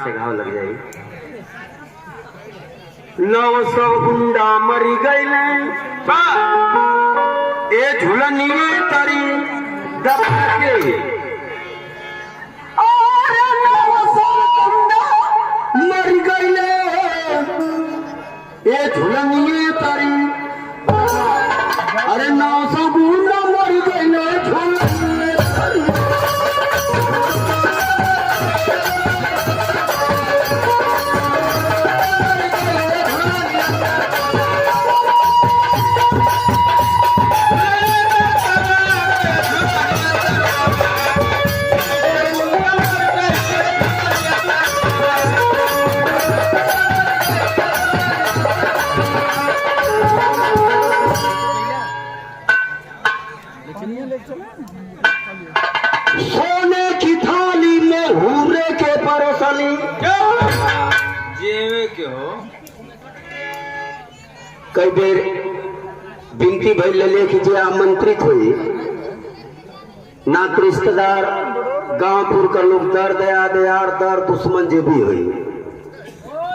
से घाव लग जाए। 900 गुंडा मरी गईले ए झुलनिए तरी दबा के और 900 गुंडा मरी गईले ए झुलनिए तरी अरे 900 गुंडा मरी गईले झुलनिए तरी। सोने की थाली में हूरे के परोसनी जेवे के हो कई बेर बिनती भइल कि जे आमंत्रित हुई नात रिश्तेदार गांवपुर का लोग दर्द याद यार दर दुश्मन जे भी हुई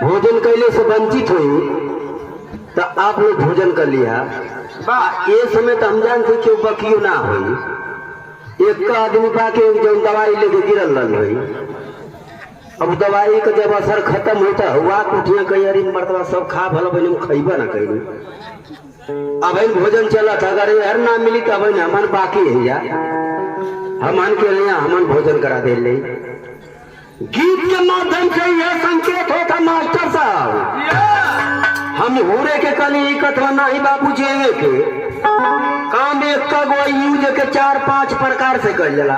भोजन कैले से वंचित हुई तो आप लोग भोजन कर लिया ये समय तो हम जानते कि बकियो ना हुई एक का आदमी पाके एक जन दवाई लेके गिरल रही अब दवाई का जब असर खत्म होता हुआ उठिया कही अरे मर्दवा सब खा भला बने खैबा ना कही अब भोजन चला था अगर यार ना मिली तब हमन बाकी है या हमन के लिए हमन भोजन करा दे ले। गीत के माध्यम से यह संकेत होता मास्टर साहब हम होरे के कली कथवा नहीं बाबू जेवे के काम एक का गो यूज के 4-5 प्रकार से कर जला।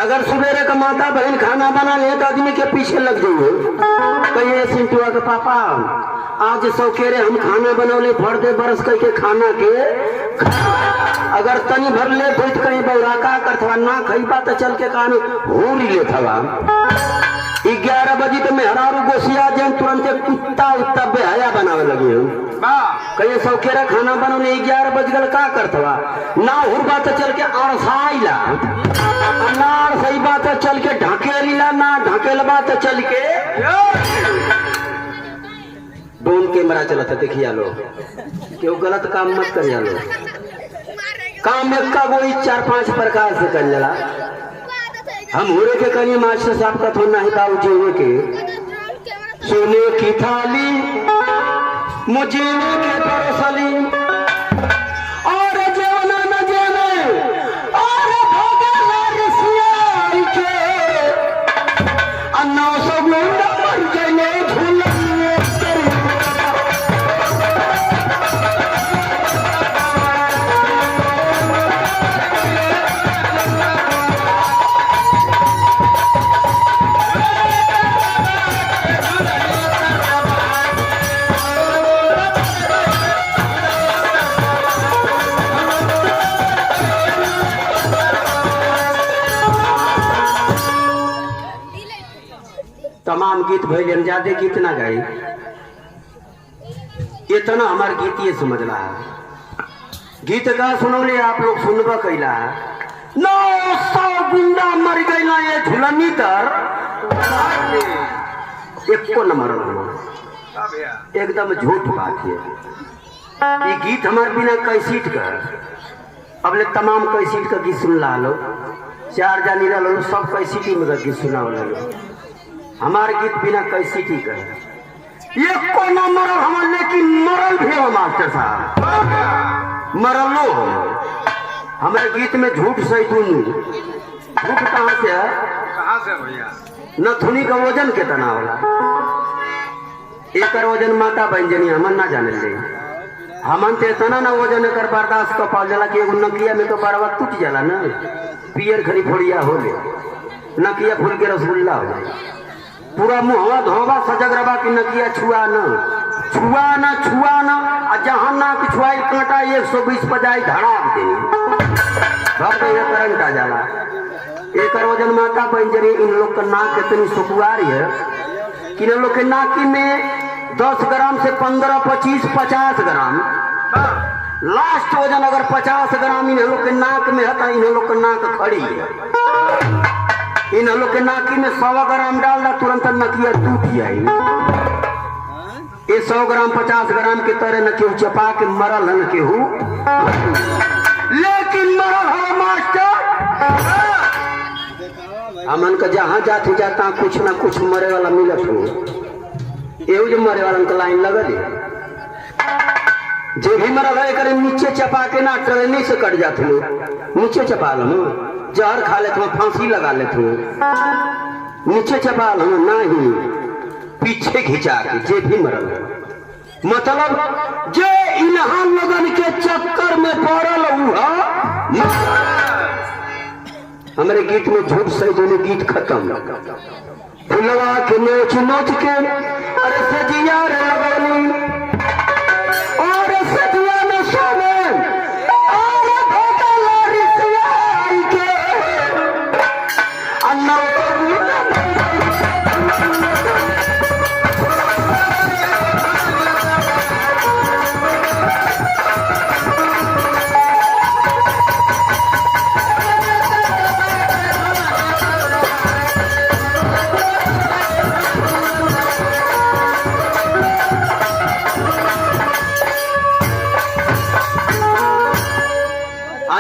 अगर सवेरे का माता बहन खाना बना ले तो आदमी के पीछे लग जाइए कहिए सिंटुआ के पापा आज सौकेरे हम खाना बनौले भर दे बरस कह के खाना के अगर तनी भर ले तो कहीं बौराका करथवा ना खईबा तो चल के कान होरी ले थवा 11 बजे तो मेहरारू गोसिया जन तुरंत कुत्ता उत्ता बेहया बनावे लगे हो कहीं सौकेरा खाना बनौले 11 बज गल का करथवा ना हुरबा तो चल के अड़साइला अनार सही बात है चल के ढकेलीला ना ढकेलबा तो चल के ड्रोन कैमरा चला था देखिए लो क्यों गलत काम मत करिए लो काम एक का कोई 4-5 प्रकार से कर जला। हम होरे के कहीं मास्टर साहब का थोड़ा ही बाबू जेवे के सोने की थाली मुझे के परोसली और जेवना न जेवे और भोगला रसिया के 900 गुंडा मर गए झूलनिए तरी। तमाम गीत भैल ज्यादा गीत ना गाई इतना हमारे गीत ये समझ रहा है गीत का सुनौले आप लोग सुनबा कैला 900 गुंडा मर गईला ये झुलनी तर एको न मरल एकदम झूठ बात है। ये गीत हमारे बिना कैसीट का अब ले तमाम कैसीट का गीत सुन ला लो 4 जानी लो सब कैसीटी में गीत सुना लो हमारे गीत बिना कैसी ठीक है ये को न मरल हम लेकिन मरल भी हो मास्टर साहब मरल लो हो हमारे गीत में झूठ सही धुन झूठ कहाँ से भैया नथुनी का वजन कितना होला एक वजन माता बहन जनी हमन ना जाने ले हमन ते इतना ना वजन कर बर्दाश्त कर पाल जाला कि नकिया में तो बारवा टूट जाला ना पियर खरी फोड़िया हो ले नकिया फूल के रसगुल्ला हो जाए पूरा मुहवा धोवा सजग रबा की नकिया छुआ न जहाँ ना छुआई कांटा 120 बजाई धड़ाक दे करंट आ जाला एक वजन माता बंजरी इन लोग का नाक इतनी सुकुआरी है कि इन लोग के नाकी में 10 ग्राम से 15, 25, 50 ग्राम लास्ट वजन अगर 50 ग्राम इन लोग के नाक में है तो इन लोग का नाक खड़ी है इन लोग के नाकी में 100 ग्राम डाल दा तुरंत नकिया टूट जाई। ये 100 ग्राम 50 ग्राम के तरह न केहू चपा के मरल न केहू, लेकिन मरल है मास्टर हमन का जहाँ जाते जाता कुछ ना कुछ मरे वाला मिलत हो। एहू जो मरे वाला का लाइन लगल है, जो भी मरल है करे नीचे चपा के ना ट्रेनी से कट जाते हो, नीचे चपा लो, जहर खा लेते हो, फांसी लगा लेते हो, नीचे चपा लो नहीं पीछे घिंचा के जे भी मरल है। मतलब जे इन्हां लोगन के चक्कर में पड़ल हुआ। हमारे गीत में झूठ सही दोनों गीत खत्म। फुलवा के नोच नोच के अरे सजिया रे लगनी और सजिया में सोने और भोटा लारी सियाई के अन्ना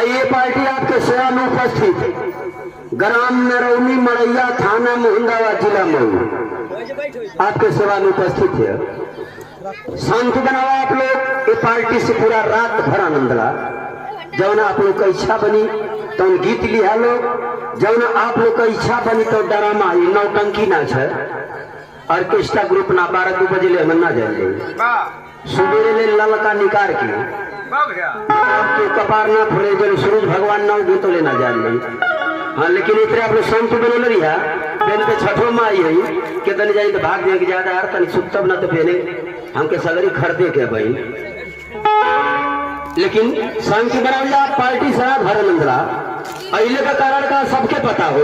ये पार्टी आपके सेवा में उपस्थित ग्राम नरौनी मड़ैया थाना मुहिंदाबाद जिला मऊ आपके सेवा में उपस्थित है। शांति बनावा आप लोग। ये पार्टी से पूरा रात भर आनंद ला। जौन आप लोग का इच्छा बनी तो गीत लिया लोग, जौन आप लोग का इच्छा बनी तो ड्रामा नौटंकी नाच है। ऑर्केस्ट्रा ग्रुप ना 12 बजे ले हम ना जाए, सुबेरे ले ललका निकार के तो कपार ना फुले जल सूरज भगवान ना उगे तो लेना जान ली। हाँ लेकिन इतने आप लोग संत बनल रही बेन पे छठो में आई है के तनी जाई तो भाग दे के ज्यादा यार तनी सुतब ना तो पहले हमके सगरी खरीदे के भाई। लेकिन शांति बनावला पार्टी से भर नंदला अइले का कारण का सबके पता हो।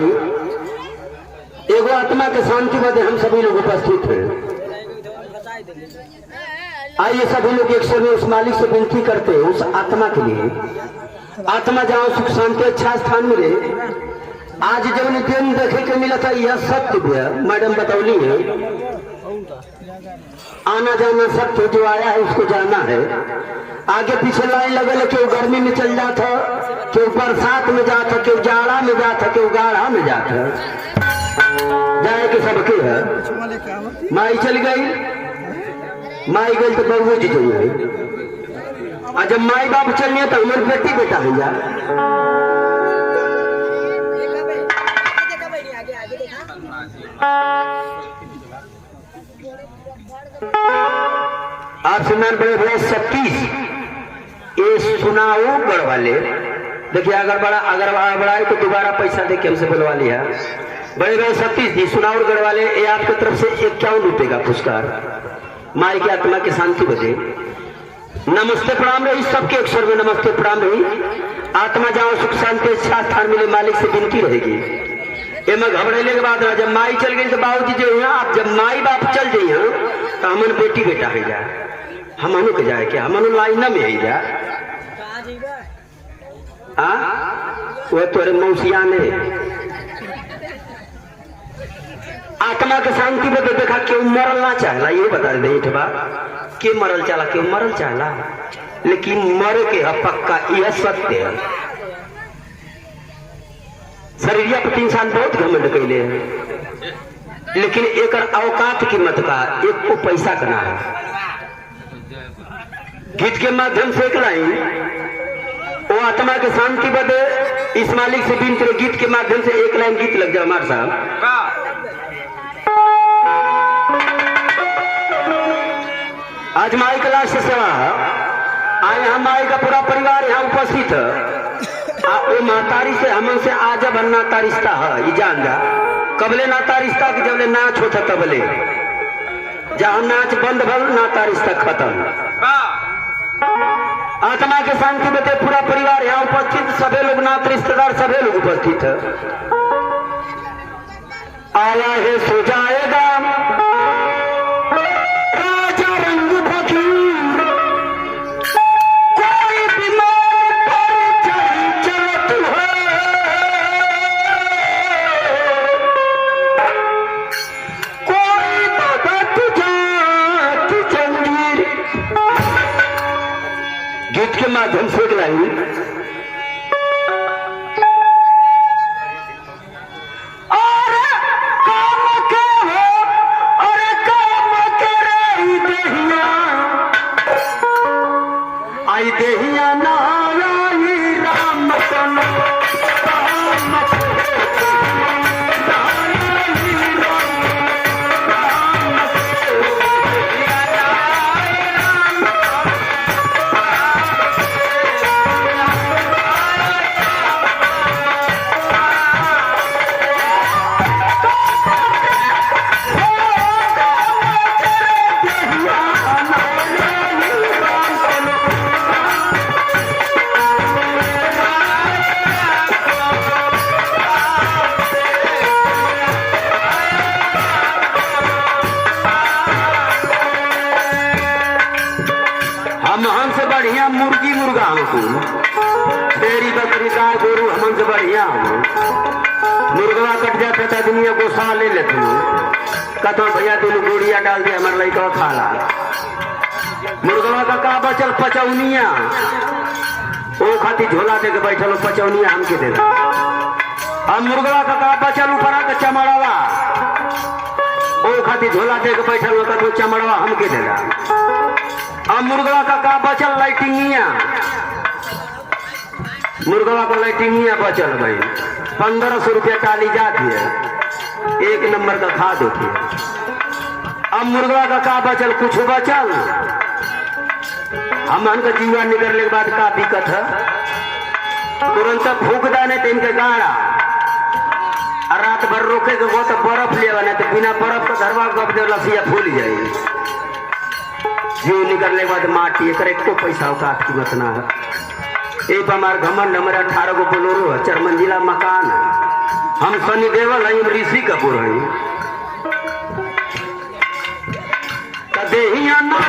एगो आत्मा के शांति बदे हम सभी लोग उपस्थित हैं। आइए सभी लोग एक समय उस मालिक से विनती करते हैं उस आत्मा के लिए, आत्मा जहाँ सुख शांति अच्छा स्थान मिले। आज जब दिन देखे के मिला था यह सत्य भी है, मैडम बतौली है। आना जाना सत्य जो आया है उसको जाना है। आगे पीछे लाइन लगल, क्यों गर्मी में चल जाता, क्यों बरसात में जाता, क्यों जाड़ा में जाता, क्यों गाढ़ा में जाता, जाए के सबके है। माई चल गई, माई गई तो बहू जी जाइए। और जब माई बाप चलिए तो हमारे बेटी बेटा है यार। आप सुनान बड़े भैया 37 ये सुनाओ गढ़ वाले। देखिए अगर बड़ा है तो दोबारा पैसा दे के हमसे बुलवा लिया। बड़े भैया 37 सुनाओ गढ़ वाले, ये आपकी तरफ से 51 रुपए का पुरस्कार माई की आत्मा की शांति बदे। नमस्ते प्रणाम रही सबके अक्षर में, नमस्ते प्रणाम रही। आत्मा जाओ सुख शांति अच्छा स्थान मिले, मालिक से विनती रहेगी। ये मैं घबरेले के बाद जब माई चल गई तो बाबू जी जो है आप जब माई बाप चल जाइए तो हमन बेटी बेटा है जा, हमन के जाए क्या हमन लाइन में ही जा। वो तोरे मौसिया ने आत्मा के शांति बदे देखा क्यों मरल ना चाहला, ये बता दे इठबा के मरल चाहला, क्यों मरल चाहला, लेकिन मरे के पक्का यह सत्य है। शरीरिया पर इंसान बहुत घमंड कैले है, लेकिन एक औकात कीमत का एक को पैसा करना है। गीत के माध्यम से एक लाइन वो आत्मा के शांति बदे इस मालिक से बिन गीत के माध्यम से एक लाइन गीत लग जाए हमारे साहब। आज माई का लाश सेवा आए, यहाँ माई का पूरा परिवार यहाँ उपस्थित है। वो मातारी से हमन से आज अब नाता रिश्ता है, ये जान जा कबले नाता रिश्ता की जबले नाच होता तबले, जहाँ नाच बंद भल नाता रिश्ता खत्म। आत्मा के शांति बते पूरा परिवार यहाँ उपस्थित, सभी लोग नात रिश्तेदार सभी लोग उपस्थित है। आया है सो जाएगा बढ़िया मुर्गी मुर्गा हमको छेरी बकरी गाय गोरू हमन से बढ़िया हम मुर्गवा कट जाता था दुनिया को सा ले लेते कतो भैया दोनों गोड़िया डाल दिया हमारे लड़का खाला मुर्गवा का बचल पचौनिया ओ खाती झोला दे के बैठल पचौनिया हमके दे अब मुर्गवा का बचल ऊपर के चमड़वा ओ खाती झोला दे के बैठल कतो चमड़वा हमके देगा अब मुर्गवा का बचल लाइटिंगिया मुर्गवा का लाइटिंगिया बचल भाई 1500 रुपया टाली जाती है 1 नंबर का खाद होती है। अब मुर्गवा का बचल कुछ बचल हमन का जीवा निकलने के बाद का दिक्कत है तुरंत फूक दाने तो इनके गाड़ा और रात भर रोके के वो तो बर्फ ले बना तो बिना बर्फ का धरवा गप दे लसिया फूल जाए जीव निकलने के बाद माटी एक पैसा औकात कीमत ना है एक हमारे घमंड हमारे 18 गो बोलोरो है 4 मंजिला मकान है हम शनि देवल है ऋषि कपूर है कदेहिया ना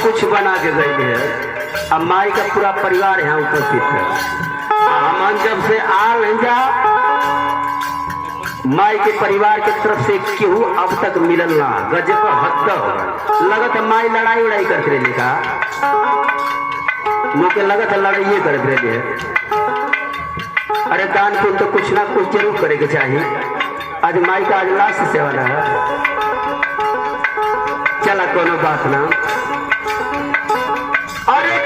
कुछ बना के गई है अब माई का पूरा परिवार यहाँ उपस्थित है हम जब से आ रहे जा माई के परिवार के तरफ से केहू अब तक मिलल ना गजब हद लगत माई लड़ाई उड़ाई करते रहे का मुझे लगत लड़ाई करते रहे अरे दान पुण्य तो कुछ ना कुछ जरूर करे के चाहिए आज माई का आज लास्ट सेवा है चला कोनो बात ना अरे